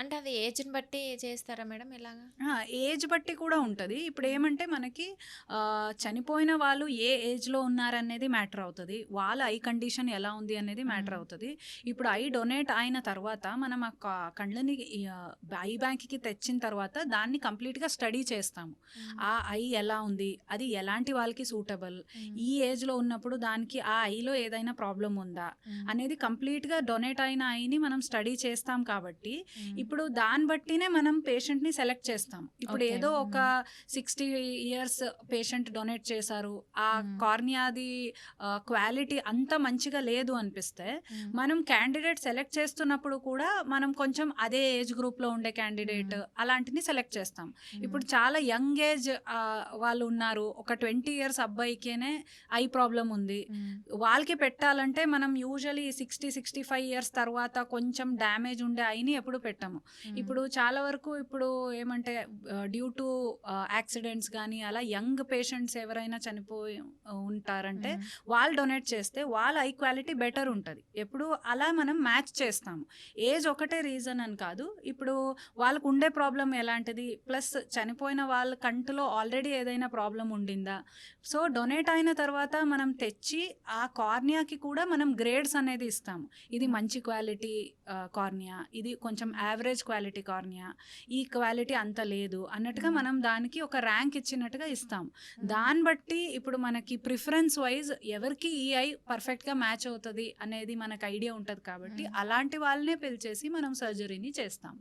అంటే అది ఏజ్‌ని బట్టి చేస్తారా మేడం ఎలాగా? ఏజ్ బట్టి కూడా ఉంటది. ఇప్పుడేమంటే మనకి చనిపోయిన వాళ్ళు ఏ ఏజ్‌లో ఉన్నారనేది మ్యాటర్ అవుతది. వాళ్ళ ఐ కండిషన్ ఎలా ఉంది అనేది మ్యాటర్ హ్మ్. అవుతది. ఇప్పుడు ఐ డొనేట్ అయిన తర్వాత మనం ఆ కళ్ళని ఐ బ్యాంక్‌కి తెచ్చిన తర్వాత దాన్ని కంప్లీట్‌గా స్టడీ చేస్తాము. హ్మ్. ఆ ఐ ఎలా ఉంది? అది ఎలాంటి వాళ్ళకి సూటబుల్? హ్మ్. ఈ ఏజ్‌లో ఉన్నప్పుడు దానికి ఆ ఐలో ఏదైనా ప్రాబ్లమ్ ఉందా? హ్మ్. అనేది కంప్లీట్‌గా డొనేట్ అయిన ఐని మనం స్టడీ చేస్తాం కాబట్టి, హ్మ్. ఇప్పుడు దాన్ని బట్టినే మనం పేషెంట్‌ని సెలెక్ట్ చేస్తాం. ఇప్పుడు ఓకే. ఏదో ఒక హ్మ్. 60 ఇయర్స్ పేషెంట్ డొనేట్ చేశారు. ఆ హ్మ్. కార్నియాది క్వాలిటీ అంత మంచిగా లేదు అనిపిస్తే, హ్మ్. మనం క్యాండిడేట్ సెలెక్ట్ చేస్తున్నప్పుడు కూడా మనం కొంచెం అదే ఏజ్ గ్రూప్‌లో ఉండే క్యాండిడేట్ హ్మ్. అలాంటిని సెలెక్ట్ చేస్తాం. హ్మ్. ఇప్పుడు చాలా యంగ్ ఏజ్ వాళ్ళు ఉన్నారు. ఒక 20 ఇయర్స్ అబ్బాయికేనే ఐ ప్రాబ్లమ్ ఉంది. హ్మ్. వాళ్ళకి పెట్టాలంటే మనం యూజువల్లీ 60, 65 ఇయర్స్ తర్వాత కొంచెం డ్యామేజ్ ఉండే ఐని ఎప్పుడు పెట్టము. హ్మ్. ఇప్పుడు చాలా వరకు ఇప్పుడు ఏమంటే డ్యూ టు యాక్సిడెంట్స్ గానీ అలా యంగ్ పేషెంట్స్ ఎవరైనా చనిపోయి ఉంటారంటే హ్మ్. వాళ్ళు డొనేట్ చేస్తే వాళ్ళ ఐ క్వాలిటీ బెటర్ ఉంటది. ఎప్పుడు అలా మనం మ్యాచ్ చేస్తాము. ఏజ్ ఒకటే రీజన్ అని కాదు. ఇప్పుడు వాళ్ళకు ఉండే ప్రాబ్లమ్ ఎలాంటిది? ప్లస్ చనిపోయిన వాళ్ళ కంటిలో ఆల్రెడీ ఏదైనా ప్రాబ్లమ్ ఉండిందా? సో, డొనేట్ అయిన తర్వాత మనం తెచ్చి ఆ కార్నియాకి కూడా మనం గ్రేడ్స్ అనేది ఇస్తాము. ఇది హ్మ్. మంచి క్వాలిటీ కార్నియా, ఇది కొంచెం హ్మ్. యావరేజ్ క్వాలిటీ కార్నియా, ఈ క్వాలిటీ అంత లేదు అన్నట్టుగా హ్మ్. మనం దానికి ఒక ర్యాంక్ ఇచ్చినట్టుగా ఇస్తాం. హ్మ్. దాన్ని బట్టి ఇప్పుడు మనకి ప్రిఫరెన్స్ వైజ్ ఎవరికి ఈ ఐ పర్ఫెక్ట్‌గా మ్యాచ్ అవుతది అనేది మనకు ఐడియా ఉంటది కాబట్టి హ్మ్. అలాంటి వాళ్ళనే పిలిచేసి మనం సర్జరీని చేస్తాం.